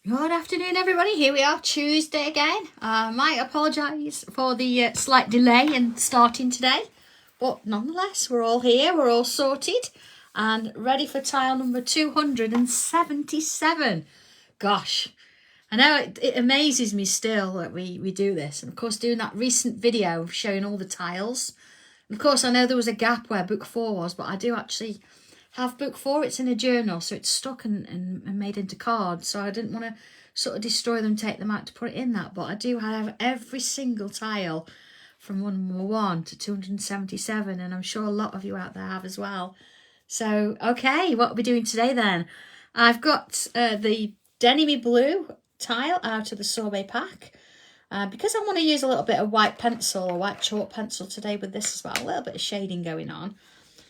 Good afternoon, everybody. Here we are, Tuesday again. I apologise for the slight delay in starting today, but nonetheless, we're all here, we're all sorted, and ready for tile number 277. Gosh, I know it amazes me still that we do this, and of course, doing that recent video showing all the tiles. And of course, I know there was a gap where book 4 was, but I do actually have book 4. It's in a journal, so it's stuck and made into cards, so I didn't want to sort of destroy them, take them out to put it in that, but I do have every single tile from number 1 to 277, and I'm sure a lot of you out there have as well. So okay, what are we doing today then? I've got the denim blue tile out of the sorbet pack, because I want to use a little bit of white pencil or white chalk pencil today with this as well, a little bit of shading going on.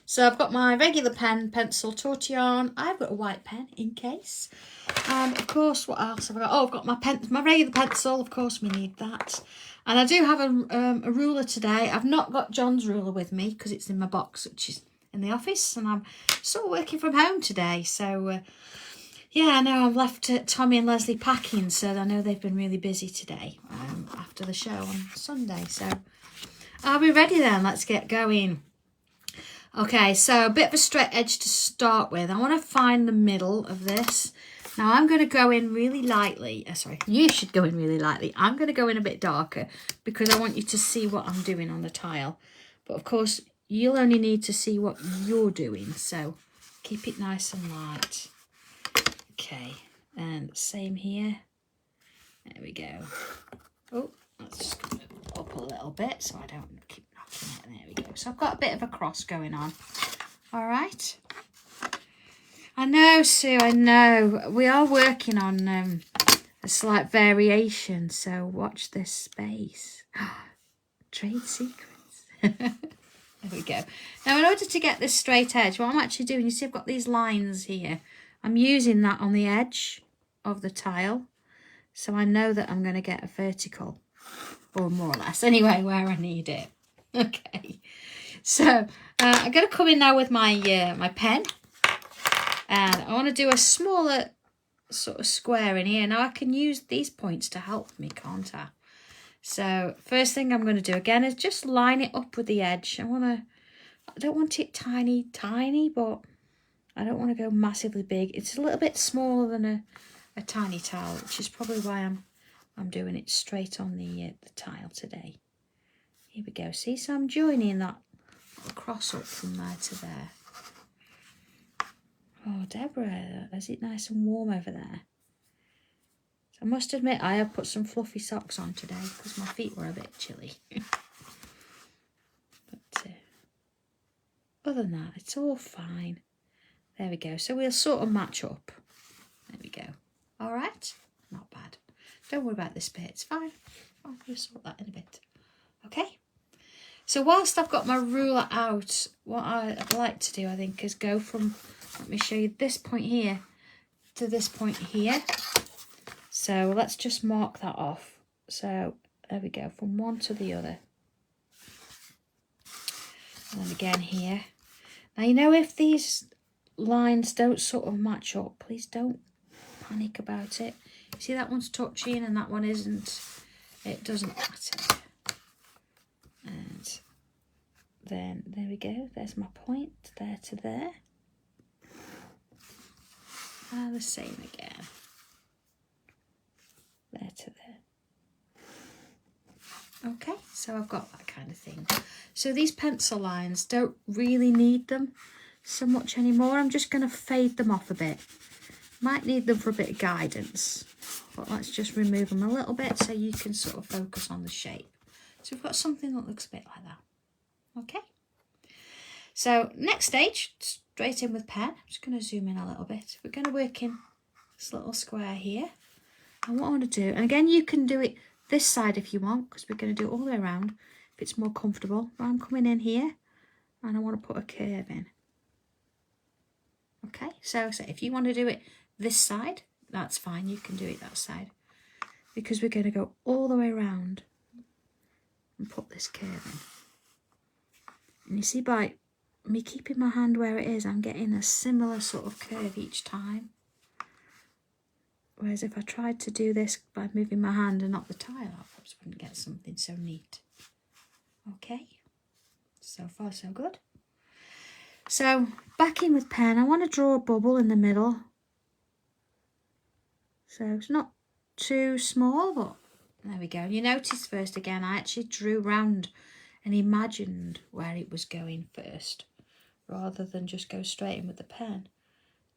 So I've got my regular pen, pencil, tortillon. I've got a white pen in case. And of course, what else have I got? Oh, I've got my regular pencil. Of course, we need that. And I do have a ruler today. I've not got John's ruler with me because it's in my box, which is in the office. And I'm sort of working from home today. So, yeah, I know I've left Tommy and Leslie packing. So I know they've been really busy today after the show on Sunday. So are we ready then? Let's get going. Okay, so a bit of a straight edge to start with. I want to find the middle of this. Now I'm going to go in really lightly. Sorry, you should go in really lightly. I'm going to go in a bit darker because I want you to see what I'm doing on the tile. But of course, you'll only need to see what you're doing. So keep it nice and light. Okay, and same here. There we go. Oh, let's just go up a little bit so I don't keep knocking it. There we go. So I've got a bit of a cross going on. All right. I know, Sue, I know. We are working on a slight variation, so watch this space. Trade secrets. There we go. Now, in order to get this straight edge, what I'm actually doing, you see I've got these lines here. I'm using that on the edge of the tile, so I know that I'm going to get a vertical, or more or less, anyway, where I need it. Okay, so I'm going to come in now with my my pen. And I want to do a smaller sort of square in here. Now I can use these points to help me, can't I? So first thing I'm going to do again is just line it up with the edge. I don't want it tiny, but I don't want to go massively big. It's a little bit smaller than a tiny tile, which is probably why I'm doing it straight on the tile today. Here we go. See, so I'm joining that cross up from there to there. Oh, Deborah, is it nice and warm over there? So I must admit, I have put some fluffy socks on today because my feet were a bit chilly. But other than that, it's all fine. There we go. So we'll sort of match up. There we go. All right. Not bad. Don't worry about this bit. It's fine. We'll sort that in a bit. Okay. So whilst I've got my ruler out, what I'd like to do, I think, is go from, let me show you this point here to this point here. So let's just mark that off. So there we go, from one to the other. And then again here. Now, you know, if these lines don't sort of match up, please don't panic about it. You see that one's touching and that one isn't. It doesn't matter. And then there we go, there's my point, there to there. And the same again. There to there. Okay, so I've got that kind of thing. So these pencil lines, don't really need them so much anymore. I'm just going to fade them off a bit. Might need them for a bit of guidance, but let's just remove them a little bit so you can sort of focus on the shape. So we've got something that looks a bit like that. Okay. So next stage, straight in with pen. I'm just going to zoom in a little bit. We're going to work in this little square here. And what I want to do, and again, you can do it this side if you want, because we're going to do it all the way around if it's more comfortable. But I'm coming in here and I want to put a curve in. Okay, so if you want to do it this side, that's fine. You can do it that side, because we're going to go all the way around and put this curve in. And you see, by me keeping my hand where it is, I'm getting a similar sort of curve each time. Whereas if I tried to do this by moving my hand and not the tile, I perhaps wouldn't get something so neat. Okay, so far so good. So back in with pen, I want to draw a bubble in the middle. So it's not too small, but there we go. You notice first again, I actually drew round and imagined where it was going first, rather than just go straight in with the pen.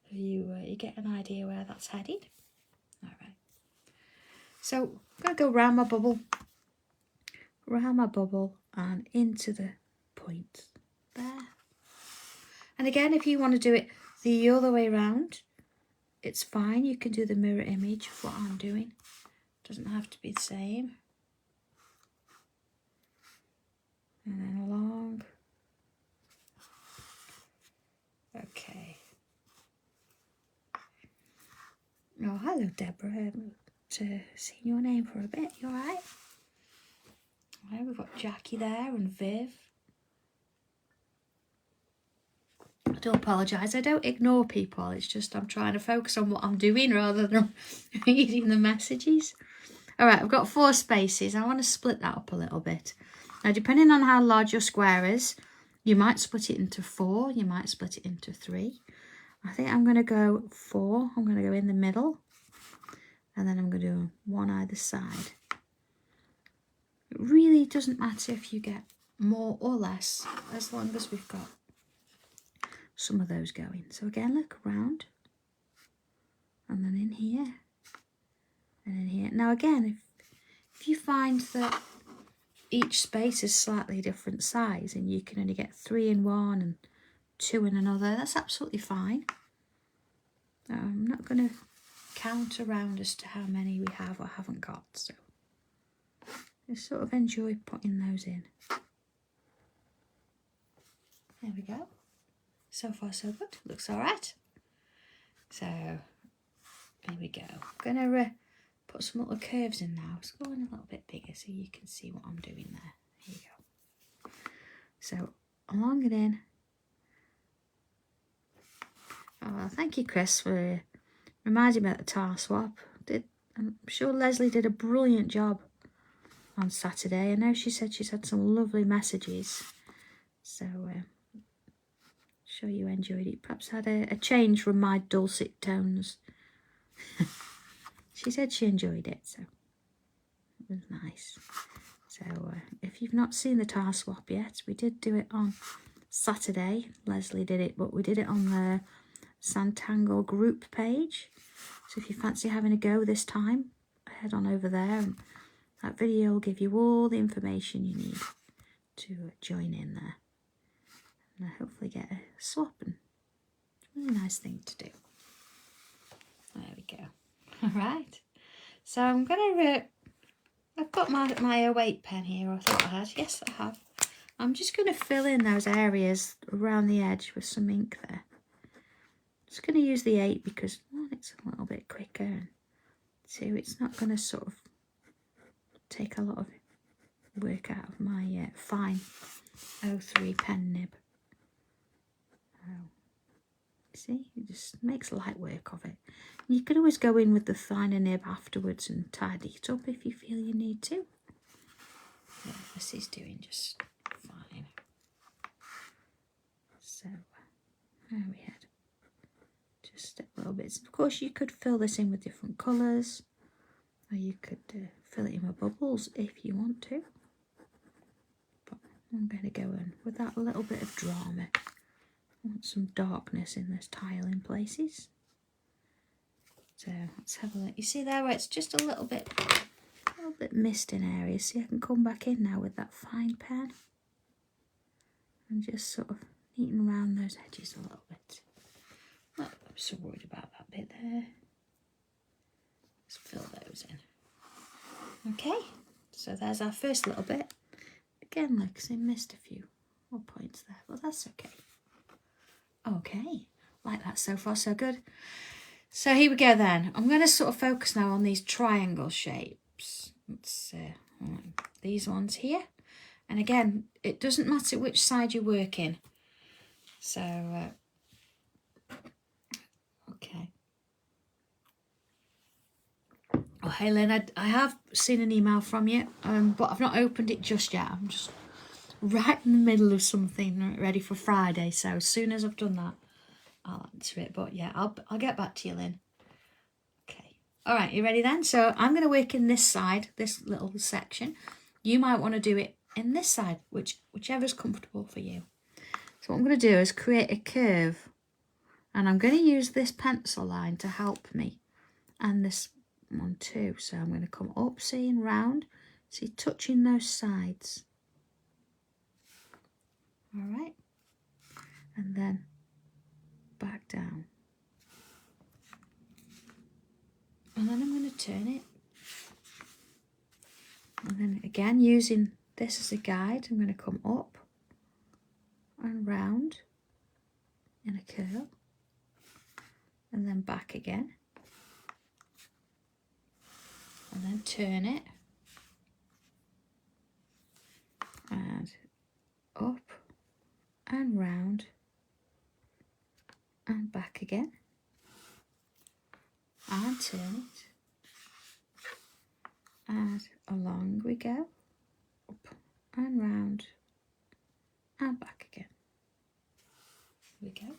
So you get an idea where that's headed. All right. So I'm going to go round my bubble and into the point there. And again, if you want to do it the other way round, it's fine. You can do the mirror image of what I'm doing. It doesn't have to be the same. And then along. Okay. Oh, hello, Deborah. I haven't seen your name for a bit. You all right? Well, we've got Jackie there and Viv. I do apologise. I don't ignore people. It's just I'm trying to focus on what I'm doing rather than reading the messages. All right, I've got 4 spaces. I want to split that up a little bit. Now, depending on how large your square is, you might split it into 4. You might split it into 3. I think I'm going to go 4. I'm going to go in the middle. And then I'm going to do 1 either side. It really doesn't matter if you get more or less, as long as we've got some of those going. So again, look around. And then in here. And in here. Now again, if you find that each space is slightly different size and you can only get 3 in one and 2 in another, that's absolutely fine. I'm not going to count around as to how many we have or haven't got, so just sort of enjoy putting those in. There we go. So far so good. Looks all right. So here we go. I'm going to put some little curves in now. Let's go in a little bit bigger so you can see what I'm doing there. Here you go. So along and in. Oh, thank you, Chris, for reminding me of the tile swap. I'm sure Leslie did a brilliant job on Saturday. I know she said she's had some lovely messages. So sure you enjoyed it. Perhaps had a change from my dulcet tones. She said she enjoyed it, so it was nice. So if you've not seen the tile swap yet, we did do it on Saturday. Leslie did it, but we did it on the Sanntangle group page. So if you fancy having a go this time, head on over there, and that video will give you all the information you need to join in there. And hopefully get a swap, and it's a really nice thing to do. There we go. All right. So I'm going to, I've got my 08 pen here. I thought I had. Yes, I have. I'm just going to fill in those areas around the edge with some ink there. Just going to use the 8 because 1, it's a little bit quicker, and 2, it's not going to sort of take a lot of work out of my fine 03 pen nib. See, it just makes light work of it. And you could always go in with the finer nib afterwards and tidy it up if you feel you need to. Yeah, this is doing just fine. So, there we had just a little bit. Of course, you could fill this in with different colours, or you could fill it in with bubbles if you want to. But I'm going to go in with that little bit of drama. I want some darkness in this tile in places. So let's have a look. You see there where it's just a little bit mist in areas. See, I can come back in now with that fine pen and just sort of neaten around those edges a little bit. Not I'm so worried about that bit there. Let's fill those in. Okay, so there's our first little bit. Again, like I say, missed a few more points there, but that's okay. Okay, like that so far, so good. So here we go then. I'm going to sort of focus now on these triangle shapes. Let's these ones here. And again, it doesn't matter which side you're working. So, okay. Oh, hey Lynn, I have seen an email from you, but I've not opened it just yet. I'm just right in the middle of something ready for Friday, so as soon as I've done that, I'll answer it. But yeah, I'll get back to you, Lynn. Okay. All right, you ready then? So I'm going to work in this side, this little section. You might want to do it in this side, whichever's comfortable for you. So what I'm going to do is create a curve, and I'm going to use this pencil line to help me, and this one too. So I'm going to come up, see, and round, see, touching those sides. All right, and then back down, and then I'm going to turn it, and then again using this as a guide, I'm going to come up and round in a curl, and then back again, and then turn it, and up and round and back again, and turn it, and along we go, up and round and back again. Here we go.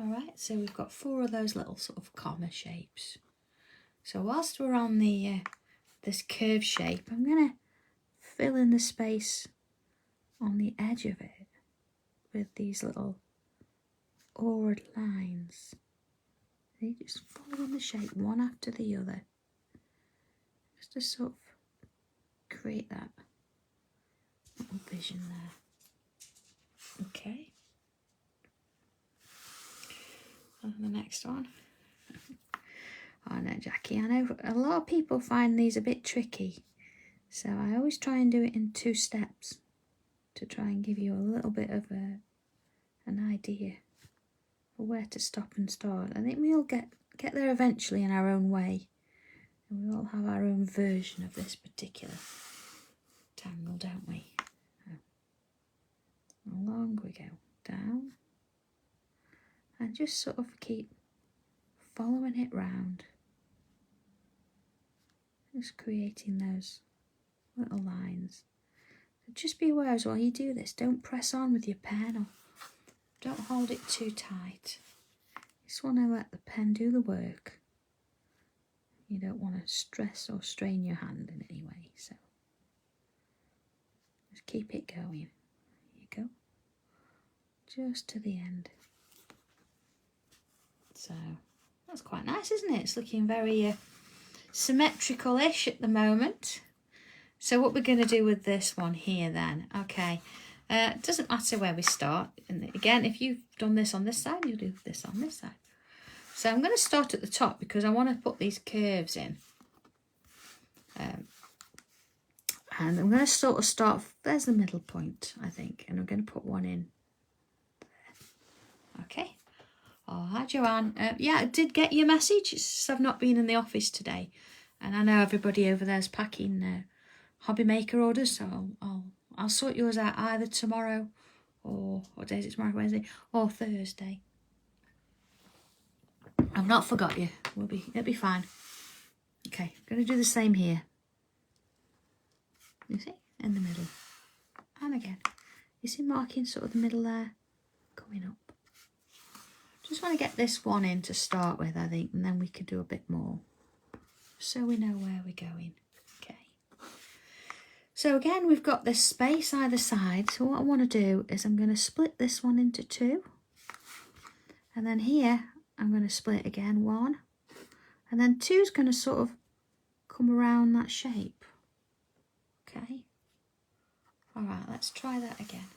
All right, so we've got 4 of those little sort of comma shapes. So whilst we're on the this curve shape, I'm going to fill in the space on the edge of it with these little oared lines. They just follow in the shape one after the other, just to sort of create that little vision there. Okay. And the next one. Oh no, Jackie, I know a lot of people find these a bit tricky, so I always try and do it in 2 steps to try and give you a little bit of an idea of where to stop and start. I think we all get there eventually in our own way, and we all have our own version of this particular tangle, don't we? Along we go, down, and just sort of keep following it round, just creating those little lines. So just be aware as well, you do this, don't press on with your pen, or don't hold it too tight. You just want to let the pen do the work. You don't want to stress or strain your hand in any way, so just keep it going. There you go, just to the end. So that's quite nice, isn't it? It's looking very symmetrical-ish at the moment. So what we're going to do with this one here then, okay, it doesn't matter where we start. And again, if you've done this on this side, you'll do this on this side. So I'm going to start at the top because I want to put these curves in. And I'm going to sort of start, there's the middle point, I think, and I'm going to put one in there. Okay. Oh, hi Joanne. Yeah, I did get your message. It's just I've not been in the office today, and I know everybody over there's packing hobby maker orders, so I'll sort yours out either tomorrow, or what day is it tomorrow? Wednesday or Thursday. I've not forgot you. It'll be fine. Okay, I'm going to do the same here. You see, in the middle, and again, you see marking sort of the middle there, coming up. Just want to get this one in to start with, I think, and then we could do a bit more, so we know where we're going. Okay. So again, we've got this space either side. So what I want to do is I'm going to split this one into 2, and then here I'm going to split again 1, and then 2 is going to sort of come around that shape. Okay. All right, let's try that again.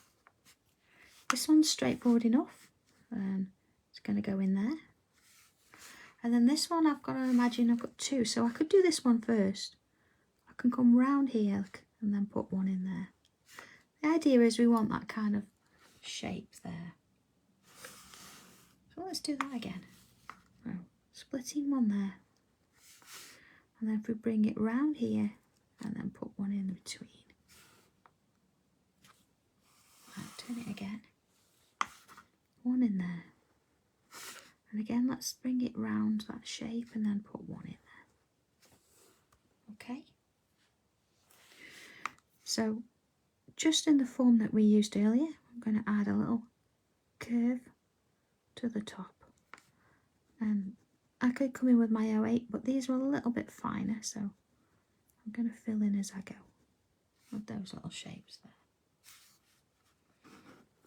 This one's straightforward enough. It's going to go in there. And then this one, I've got to imagine I've got 2. So I could do this one first. I can come round here and then put one in there. The idea is we want that kind of shape there. So let's do that again. So splitting one there. And then if we bring it round here and then put one in between. Right, turn it again. One in there. And again, let's bring it round that shape and then put one in there. Okay. So just in the form that we used earlier, I'm going to add a little curve to the top. And I could come in with my 08, but these are a little bit finer, so I'm going to fill in as I go with those little shapes there.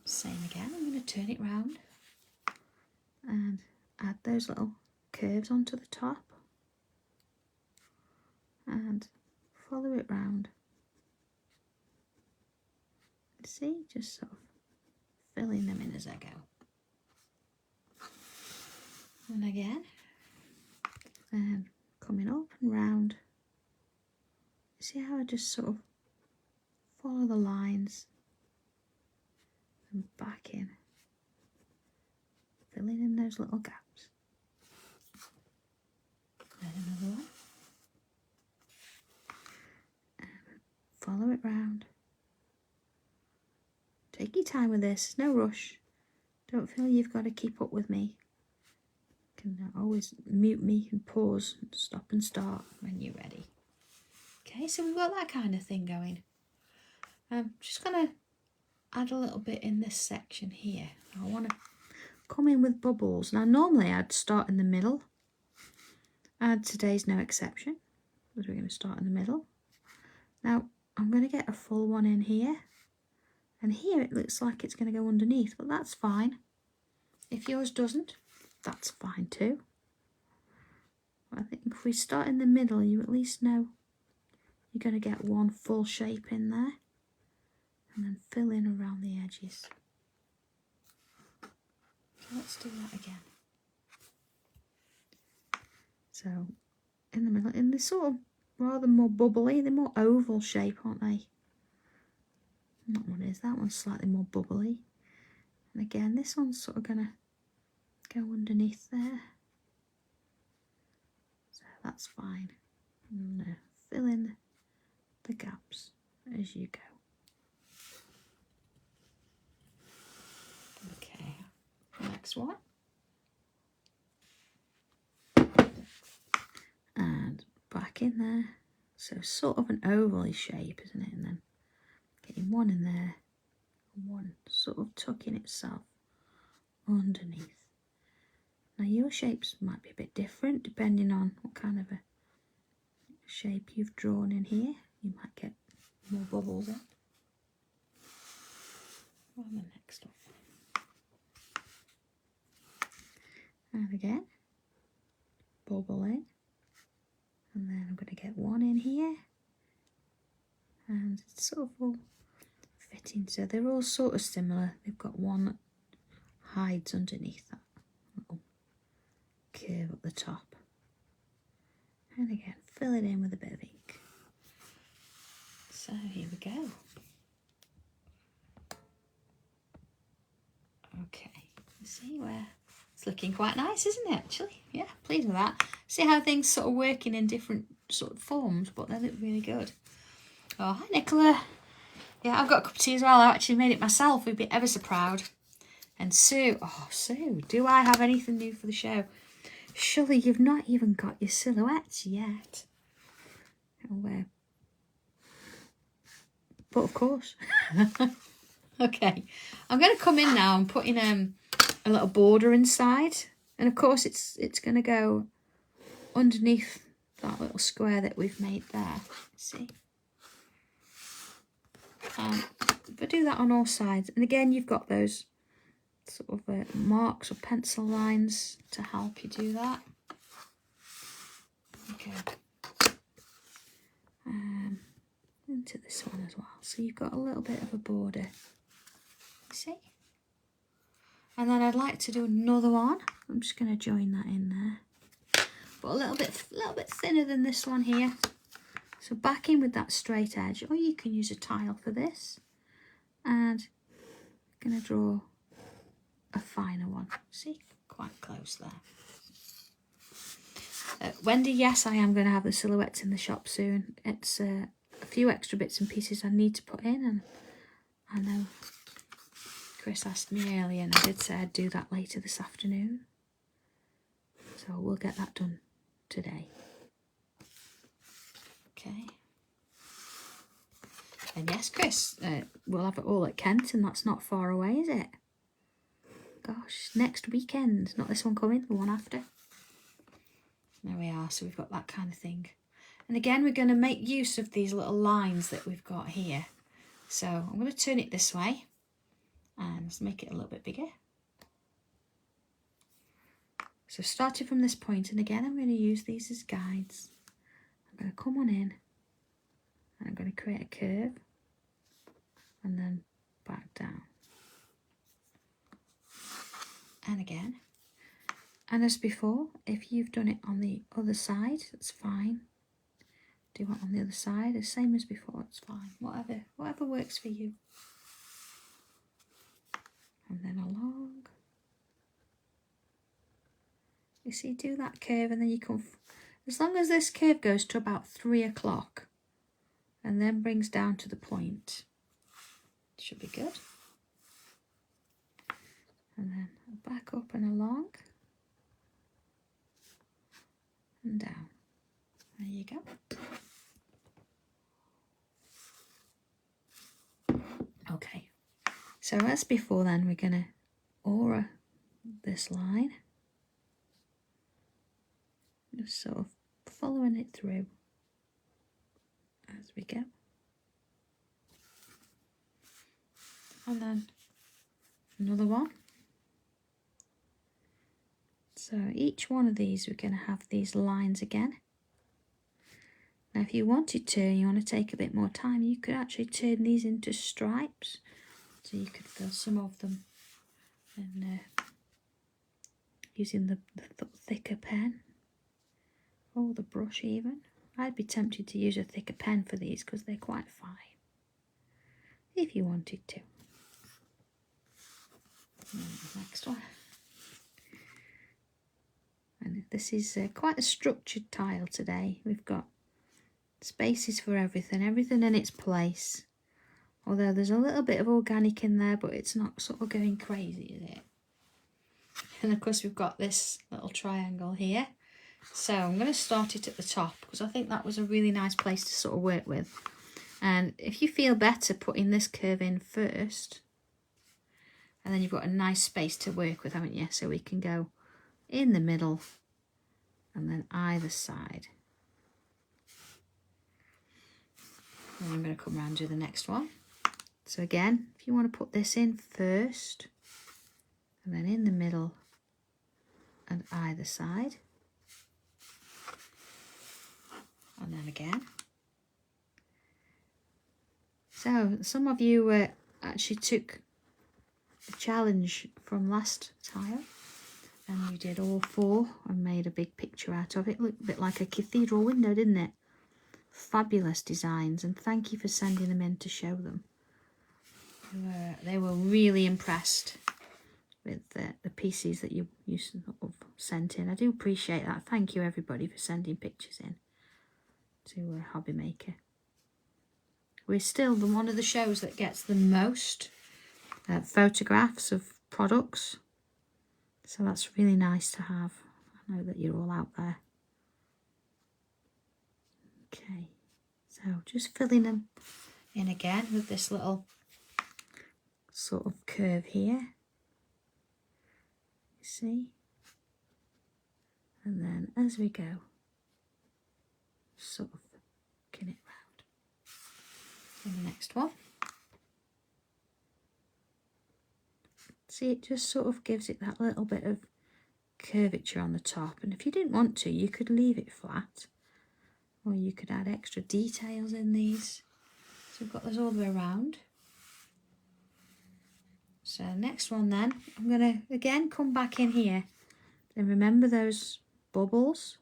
Same again, I'm going to turn it round and add those little curves onto the top and follow it round. See, just sort of filling them in as I go. And again, and coming up and round. See how I just sort of follow the lines and back in, filling in those little gaps. Then another one. And follow it round. Take your time with this, no rush. Don't feel you've got to keep up with me. You can always mute me and pause and stop and start when you're ready. Okay, so we've got that kind of thing going. I'm just going to add a little bit in this section here. I want to come in with bubbles. Now normally I'd start in the middle, and today's no exception, because we're going to start in the middle. Now I'm going to get a full one in here. And here it looks like it's going to go underneath, but that's fine. If yours doesn't, that's fine too. I think if we start in the middle, you at least know you're going to get one full shape in there. And then fill in around the edges. So let's do that again. So in the middle, in this sort of rather more bubbly, they're more oval shape, aren't they? That one is. That one's slightly more bubbly. And again, this one's sort of going to go underneath there. So that's fine. I'm going to fill in the gaps as you go. Okay, next one. And back in there. So sort of an oval shape, isn't it? And then getting one in there, and one sort of tucking itself underneath. Now your shapes might be a bit different depending on what kind of a shape you've drawn in here. You might get more bubbles in. On the next one. And again, bubble in. And then I'm going to get one in here. And it's sort of all fitting. So they're all sort of similar. They've got one that hides underneath that little curve at the top. And again, fill it in with a bit of ink. So here we go. Okay, see where it's looking quite nice, isn't it, actually? Yeah, pleased with that. See how things sort of working in different sort of forms, but they look really good. Oh, hi Nicola. Yeah, I've got a cup of tea as well. I actually made it myself. We'd be ever so proud. And Sue, oh Sue, do I have anything new for the show? Surely you've not even got your silhouettes yet. Oh, but of course. Okay, I'm going to come in now and put in a little border inside. And of course it's going to go underneath that little square that we've made there. See? But do that on all sides. And again, you've got those sort of marks or pencil lines to help you do that. Okay. Into this one as well. So you've got a little bit of a border. See? And then I'd like to do another one. I'm just going to join that in there. But a little bit thinner than this one here. So back in with that straight edge, or you can use a tile for this. And I'm going to draw a finer one. See? Quite close there. Wendy, yes, I am going to have the silhouettes in the shop soon. It's a few extra bits and pieces I need to put in, and I know Chris asked me earlier, and I did say I'd do that later this afternoon. So we'll get that done today. Okay. And yes, Chris, we'll have it all at Kent, and that's not far away, is it? Gosh, next weekend. Not this one coming, the one after. There we are, so we've got that kind of thing. And again, we're going to make use of these little lines that we've got here. So I'm going to turn it this way and let's make it a little bit bigger. So starting from this point, and again, I'm going to use these as guides. I'm going to come on in and I'm going to create a curve and then back down. And again. And as before, if you've done it on the other side, that's fine. Do it on the other side, the same as before, it's fine. Whatever works for you. And then along. You see, do that curve and then you come, as long as this curve goes to about 3 o'clock and then brings down to the point, it should be good. And then back up and along and down. There you go. Okay, so as before then, we're going to aura this line. Just sort of following it through as we go. And then another one. So each one of these, we're going to have these lines again. Now if you wanted to, you want to take a bit more time, you could actually turn these into stripes. So you could fill some of them and using the thicker pen or the brush even. I'd be tempted to use a thicker pen for these because they're quite fine, if you wanted to. Next one. And this is quite a structured tile today. We've got spaces for everything in its place. Although there's a little bit of organic in there, but it's not sort of going crazy, is it? And of course we've got this little triangle here. So I'm going to start it at the top because I think that was a really nice place to sort of work with. And if you feel better putting this curve in first, and then you've got a nice space to work with, haven't you? So we can go in the middle and then either side. And I'm going to come around to the next one. So again, if you want to put this in first, and then in the middle and either side. And then again. So some of you actually took the challenge from last tile and you did all 4 and made a big picture out of it. Looked a bit like a cathedral window, didn't it? Fabulous designs, and thank you for sending them in to show them. They were really impressed with the pieces that you sort of sent in. I do appreciate that. Thank you everybody for sending pictures in to Hobby Maker. We're still one of the shows that gets the most photographs of products, so that's really nice to have. I know that you're all out there. Okay, so just filling them in again with this little sort of curve here, you see, and then as we go, sort of working it round. And the next one, see, it just sort of gives it that little bit of curvature on the top, and if you didn't want to, you could leave it flat, or you could add extra details in these. So we've got those all the way around. So next one then, I'm going to again come back in here and remember those bubbles.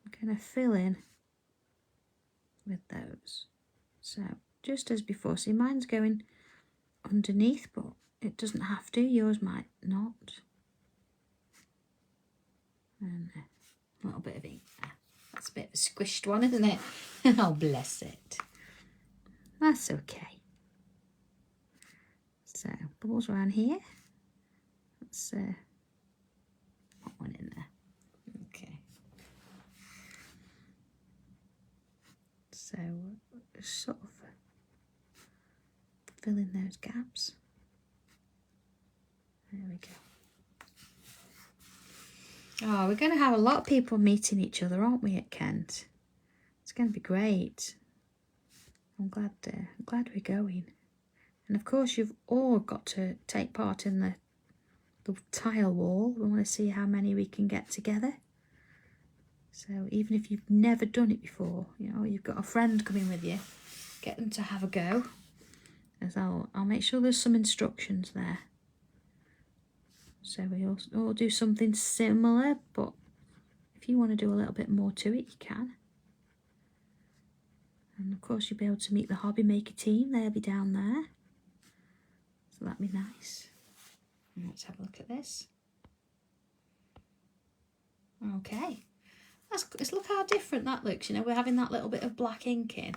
I'm going to fill in with those. So just as before, see mine's going underneath, but it doesn't have to, yours might not. And a little bit of ink there. That's a bit of a squished one, isn't it? Oh, bless it. That's okay. So, bubbles around here. Let's put one in there. Okay. So, sort of fill in those gaps. There we go. Oh, we're going to have a lot of people meeting each other, aren't we, at Kent? It's going to be great. I'm glad we're going. And of course, you've all got to take part in the tile wall. We want to see how many we can get together. So even if you've never done it before, you know, you've got a friend coming with you, get them to have a go. As I'll make sure there's some instructions there. So we all do something similar, but if you want to do a little bit more to it, you can. And of course you'll be able to meet the hobby maker team. They'll be down there. So that'd be nice. And let's have a look at this. Okay. Let's look how different that looks. You know, we're having that little bit of black ink in.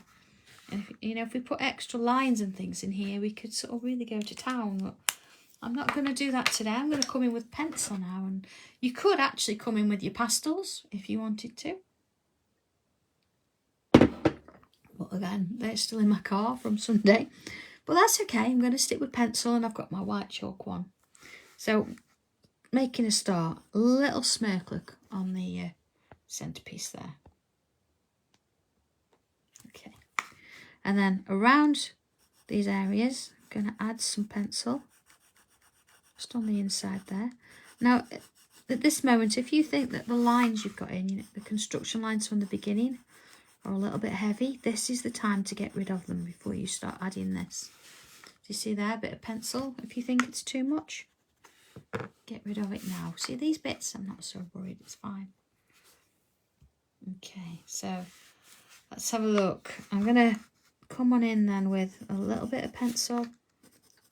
And if, you know, if we put extra lines and things in here, we could sort of really go to town. But I'm not going to do that today. I'm going to come in with pencil now. And you could actually come in with your pastels if you wanted to. But again, they're still in my car from Sunday. But that's okay. I'm going to stick with pencil, and I've got my white chalk one. So, making a start. A little smirk look on the centerpiece there. Okay. And then around these areas, I'm going to add some pencil. Just on the inside there. Now, at this moment, if you think that the lines you've got in, you know, the construction lines from the beginning are a little bit heavy, this is the time to get rid of them before you start adding this. Do you see there, a bit of pencil? If you think it's too much, get rid of it now. See these bits? I'm not so worried, it's fine. Okay, so let's have a look. I'm going to come on in then with a little bit of pencil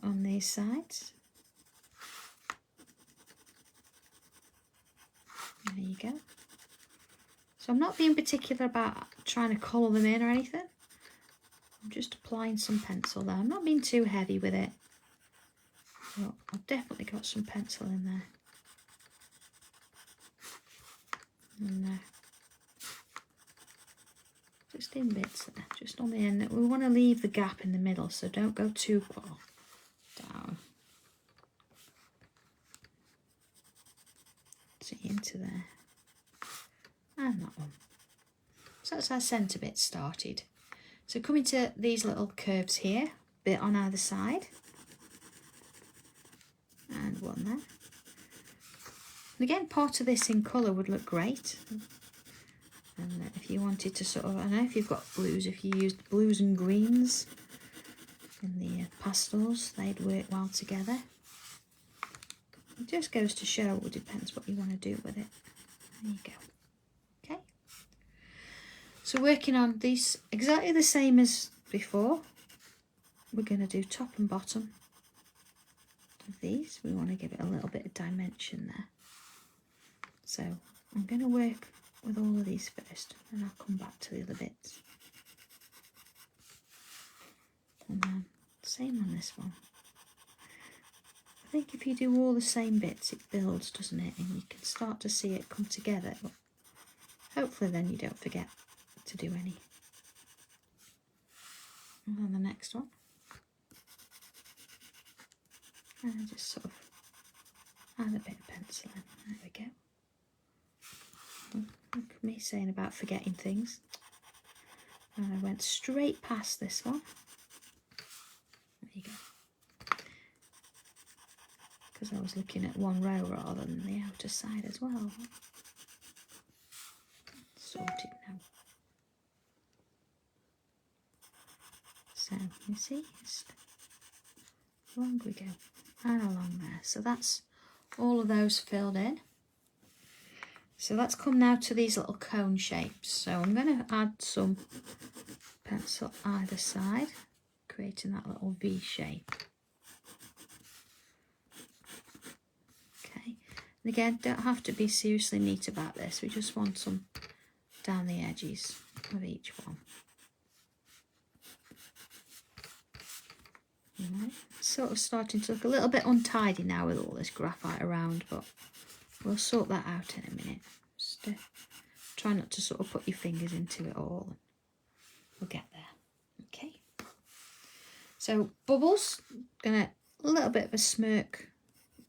on these sides. There you go. So I'm not being particular about trying to colour them in or anything. I'm just applying some pencil there. I'm not being too heavy with it. But I've definitely got some pencil in there. And just in bits there, just on the end. We want to leave the gap in the middle, so don't go too far down. See, into there. And that one. So that's our centre bit started. So coming to these little curves here, bit on either side. And one there. And again, part of this in colour would look great. And if you wanted to sort of, I don't know if you've got blues, if you used blues and greens in the pastels, they'd work well together. It just goes to show, it depends what you want to do with it. There you go. Okay. So working on these exactly the same as before. We're going to do top and bottom of these. We want to give it a little bit of dimension there. So I'm going to work with all of these first, and I'll come back to the other bits. And then same on this one. I think if you do all the same bits, it builds, doesn't it? And you can start to see it come together. But hopefully then you don't forget to do any. And then the next one. And just sort of add a bit of pencil in. There we go. Look at me saying about forgetting things. And I went straight past this one. There you go. Because I was looking at one row rather than the outer side as well. Sorted now. So you see, just along we go and along there. So that's all of those filled in. So let's come now to these little cone shapes. So I'm going to add some pencil either side, creating that little V shape. Okay, and again, don't have to be seriously neat about this. We just want some down the edges of each one. Right. Sort of starting to look a little bit untidy now with all this graphite around, but we'll sort that out in a minute. Just try not to sort of put your fingers into it all. We'll get there. Okay. So bubbles, gonna a little bit of a smirk,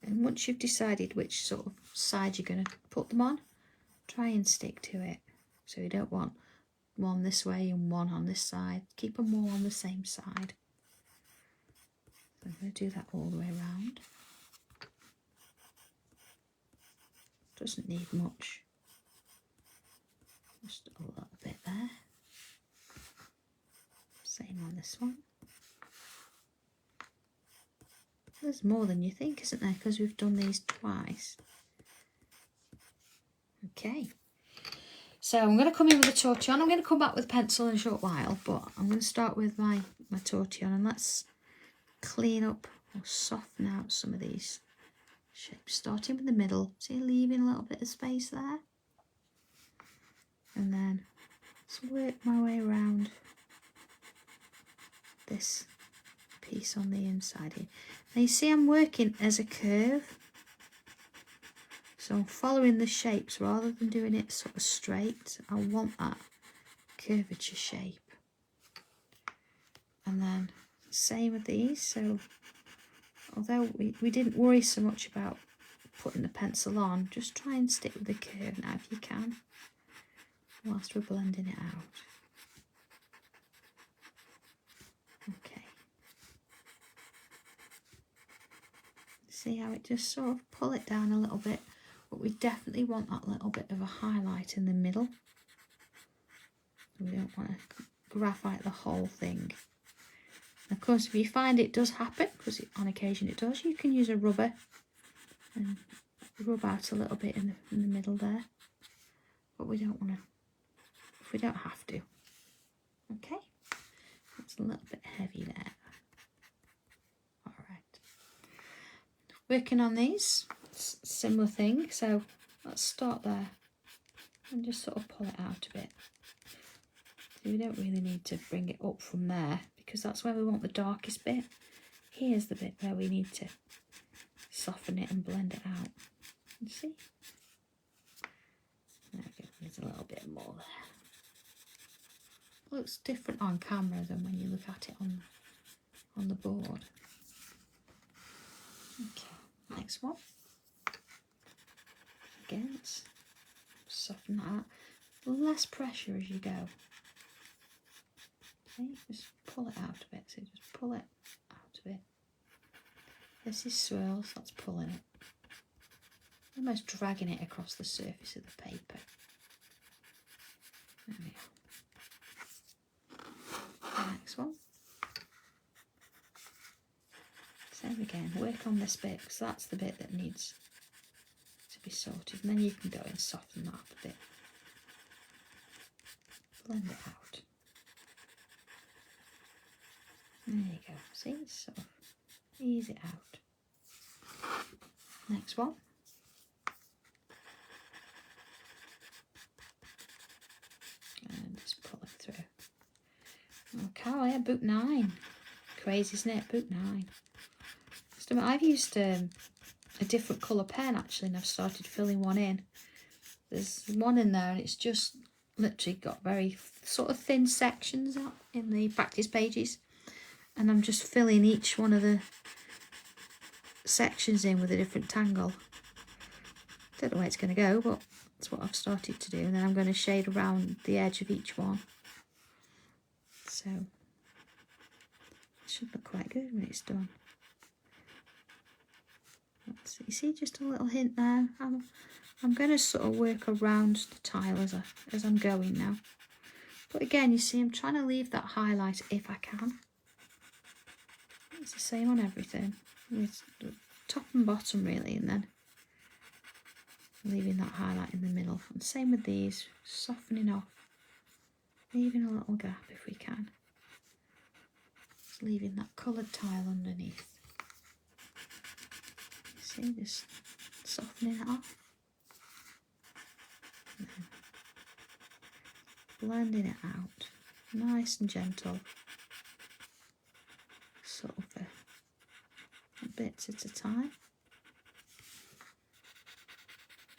and once you've decided which sort of side you're gonna put them on, try and stick to it. So you don't want one this way and one on this side. Keep them all on the same side. So I'm going to do that all the way around. Doesn't need much. Just a little bit there. Same on this one. There's more than you think, isn't there? Because we've done these twice. Okay. So I'm going to come in with a tortillon. I'm going to come back with a pencil in a short while, but I'm going to start with my tortillon, and let's clean up or soften out some of these shapes. Starting with the middle, see, leaving a little bit of space there. And then just work my way around this piece on the inside here. Now you see I'm working as a curve. So I'm following the shapes rather than doing it sort of straight. I want that curvature shape. And then same with these. So although we didn't worry so much about putting the pencil on, just try and stick with the curve now if you can, whilst we're blending it out. Okay. See how it just sort of pull it down a little bit. But we definitely want that little bit of a highlight in the middle. We don't want to graphite the whole thing. And of course, if you find it does happen, because on occasion it does, you can use a rubber and rub out a little bit in the middle there. But we don't want to, if we don't have to. Okay, it's a little bit heavy there. All right. Working on these. Similar thing, so let's start there and just sort of pull it out a bit. So we don't really need to bring it up from there because that's where we want the darkest bit. Here's the bit where we need to soften it and blend it out. You see? There we go, there's a little bit more there. Looks different on camera than when you look at it on the board. Okay, next one. Again, let's soften that out. Less pressure as you go. Okay, just pull it out a bit. So just pull it out a bit. This is swirls, that's pulling it. Almost dragging it across the surface of the paper. There we go. The next one. Same again, work on this bit because that's the bit that needs be sorted, and then you can go and soften that up a bit. Blend it out. There you go. See, sort of ease it out. Next one. And just pull it through. Okay, yeah, book 9. Crazy, isn't it? Book 9. So I've used a different colour pen actually, and I've started filling one in. There's one in there and it's just literally got very sort of thin sections out in the practice pages, and I'm just filling each one of the sections in with a different tangle. Don't know where it's going to go, but that's what I've started to do, and then I'm going to shade around the edge of each one. So it should look quite good when it's done. You see, just a little hint there. I'm going to sort of work around the tile as I'm going now. But again, you see, I'm trying to leave that highlight if I can. It's the same on everything, with the top and bottom really, and then leaving that highlight in the middle. And same with these, softening off, leaving a little gap if we can. Just leaving that coloured tile underneath. See, just softening it off. Blending it out, nice and gentle, sort of a bits at a time.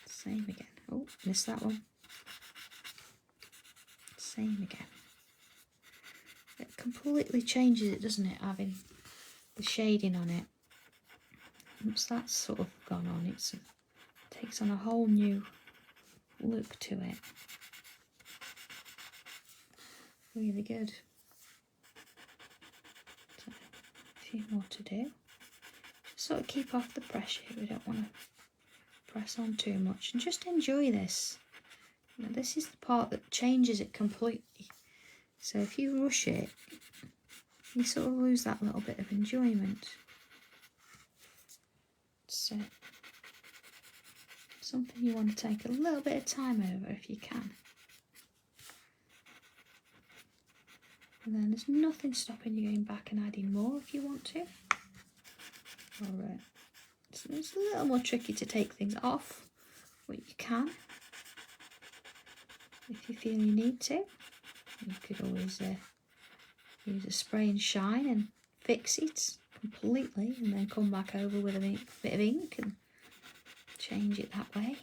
Same again. Oh, missed that one. Same again. Bit completely changes it, doesn't it, having the shading on it. Once that's sort of gone on, it takes on a whole new look to it. Really good. So, a few more to do. Just sort of keep off the pressure. We don't want to press on too much, and just enjoy this. Now, this is the part that changes it completely. So if you rush it, you sort of lose that little bit of enjoyment. So something you want to take a little bit of time over if you can. And then there's nothing stopping you going back and adding more if you want to. Alright. So it's a little more tricky to take things off, but you can. If you feel you need to. You could always use a spray and shine and fix it completely, and then come back over with a bit of ink and change it that way.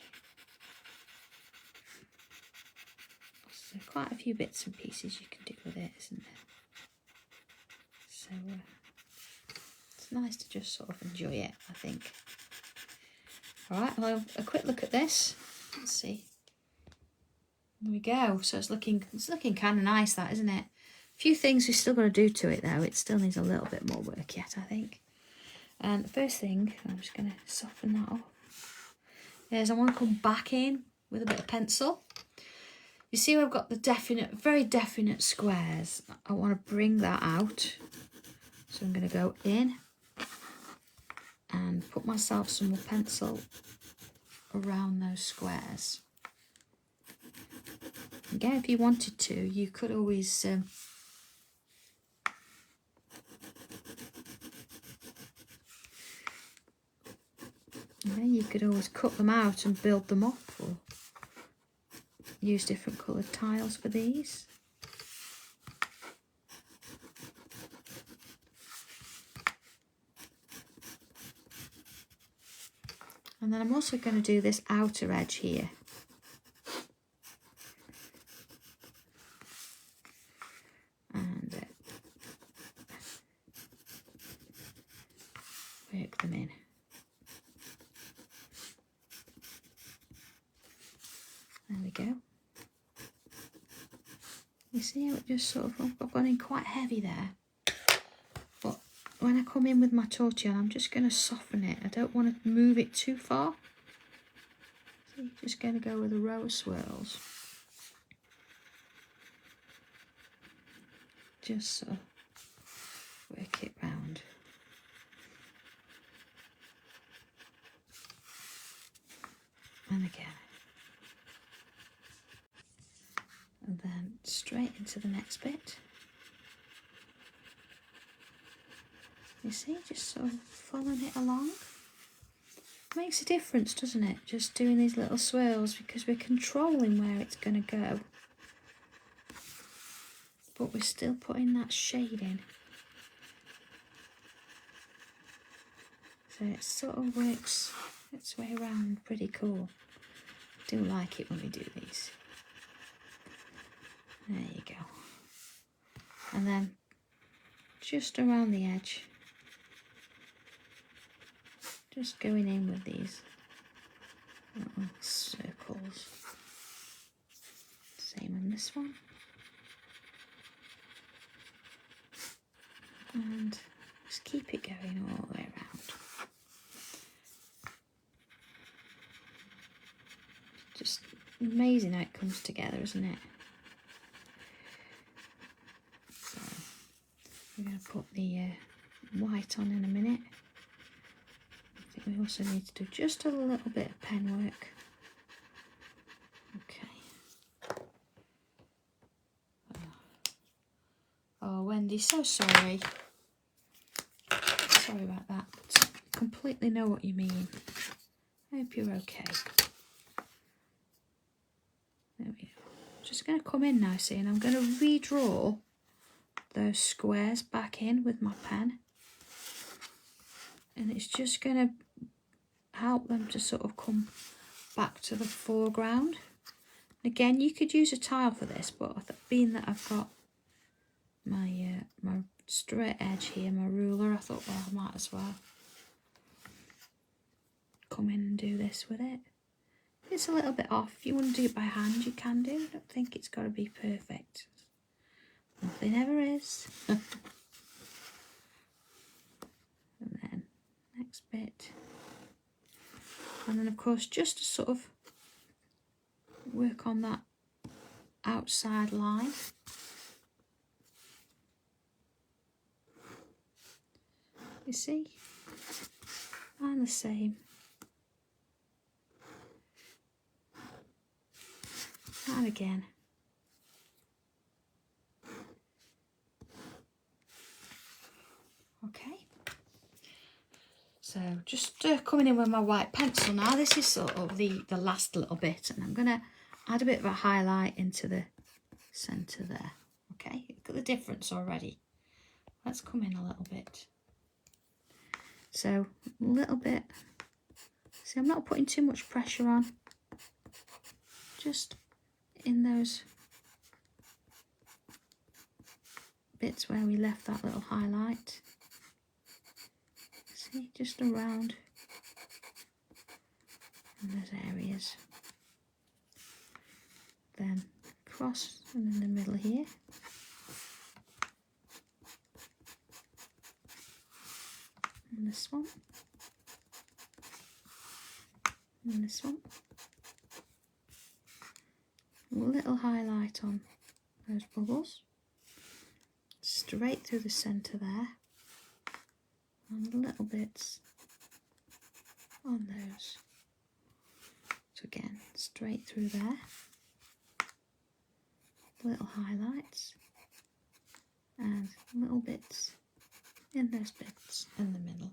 So quite a few bits and pieces you can do with it, isn't there? So it's nice to just sort of enjoy it, I think. Alright, well, have a quick look at this. Let's see. There we go. So it's looking kind of nice, that, isn't it? A few things we've still got to do to it though. It still needs a little bit more work yet, I think. And the first thing, I'm just going to soften that off, is I want to come back in with a bit of pencil. You see I've got the very definite squares. I want to bring that out. So I'm going to go in and put myself some more pencil around those squares. Again, if you wanted to, you could always you could always cut them out and build them up, or use different coloured tiles for these. And then I'm also going to do this outer edge here. And work them in. There we go. You see how it just sort of, I've gone in quite heavy there. But when I come in with my tortillon, I'm just going to soften it. I don't want to move it too far. So you're just going to go with a row of swirls. Just sort of work it round. And again. And then straight into the next bit. You see, just sort of following it along. Makes a difference, doesn't it? Just doing these little swirls, because we're controlling where it's going to go. But we're still putting that shade in. So it sort of works its way around pretty cool. I do like it when we do these. There you go. And then just around the edge, just going in with these little circles. Same on this one. And just keep it going all the way around. Just amazing how it comes together, isn't it? So we're going to put the white on in a minute. I think we also need to do just a little bit of pen work. Okay. Oh, Wendy, so sorry. Sorry about that. Completely know what you mean. I hope you're okay. There we go. Just going to come in now, see, and I'm going to redraw those squares back in with my pen. And it's just going to help them to sort of come back to the foreground. Again, you could use a tile for this, but being that I've got my straight edge here, my ruler. I thought, well, I might as well come in and do this with it. It's a little bit off. If you want to do it by hand, you can do. I don't think it's got to be perfect. Nothing ever is. And then next bit. And then of course, just to sort of work on that outside line. You see? And the same. And again. Okay. So just coming in with my white pencil now. This is sort of the last little bit, and I'm going to add a bit of a highlight into the centre there. Okay, look at the difference already. Let's come in a little bit. So a little bit. See, I'm not putting too much pressure on. Just in those bits where we left that little highlight. See, just around in those areas. Then cross and in the middle here. And this one. And this one. A little highlight on those bubbles. Straight through the centre there. And little bits on those. So again, straight through there. Little highlights. And little bits in those bits in the middle.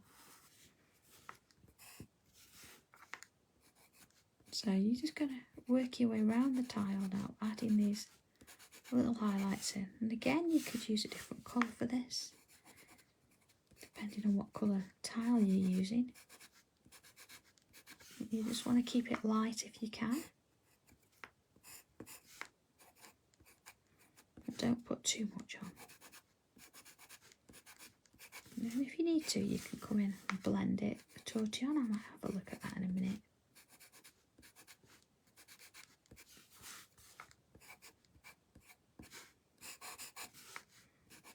So you're just going to work your way around the tile now, adding these little highlights in. And again, you could use a different colour for this, depending on what colour tile you're using. You just want to keep it light if you can. But don't put too much on. And then if you need to, you can come in and blend it a touch on. I might have a look at that in a minute.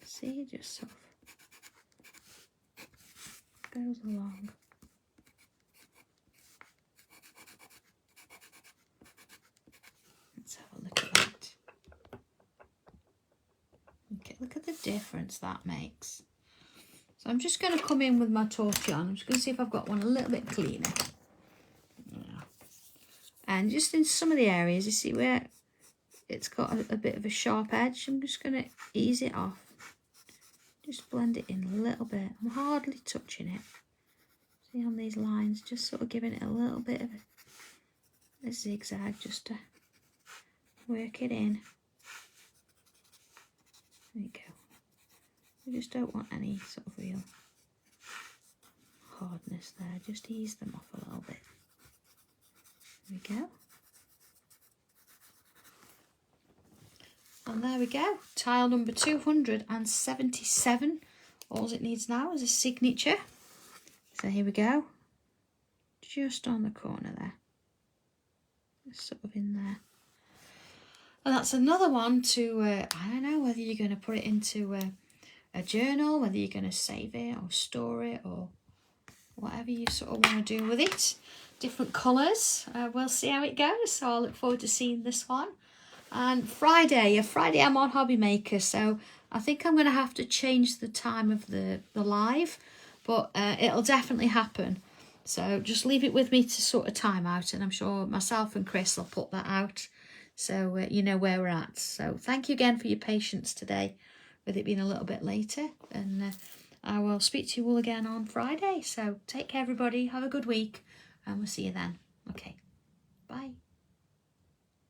See, it just sort of goes along. Let's have a look at that. Okay, look at the difference that makes. So I'm just going to come in with my torch on. I'm just going to see if I've got one a little bit cleaner. And just in some of the areas, you see where it's got a bit of a sharp edge, I'm just going to ease it off. Just blend it in a little bit. I'm hardly touching it. See on these lines, just sort of giving it a little bit of a zigzag just to work it in. There you go. We just don't want any sort of real hardness there. Just ease them off a little bit. There we go. And there we go, tile number 277. All it needs now is a signature. So here we go, just on the corner there, just sort of in there. And that's another one to, I don't know whether you're going to put it into a journal, whether you're going to save it or store it or whatever you sort of want to do with it. Different colours, we'll see how it goes. So I look forward to seeing this one. And Friday I'm on Hobby Maker, so I think I'm going to have to change the time of the live, but it'll definitely happen. So just leave it with me to sort of time out, and I'm sure myself and Chris will put that out, so you know where we're at. So thank you again for your patience today with it being a little bit later, and I will speak to you all again on Friday. So take care everybody, have a good week, and we'll see you then. Okay, bye.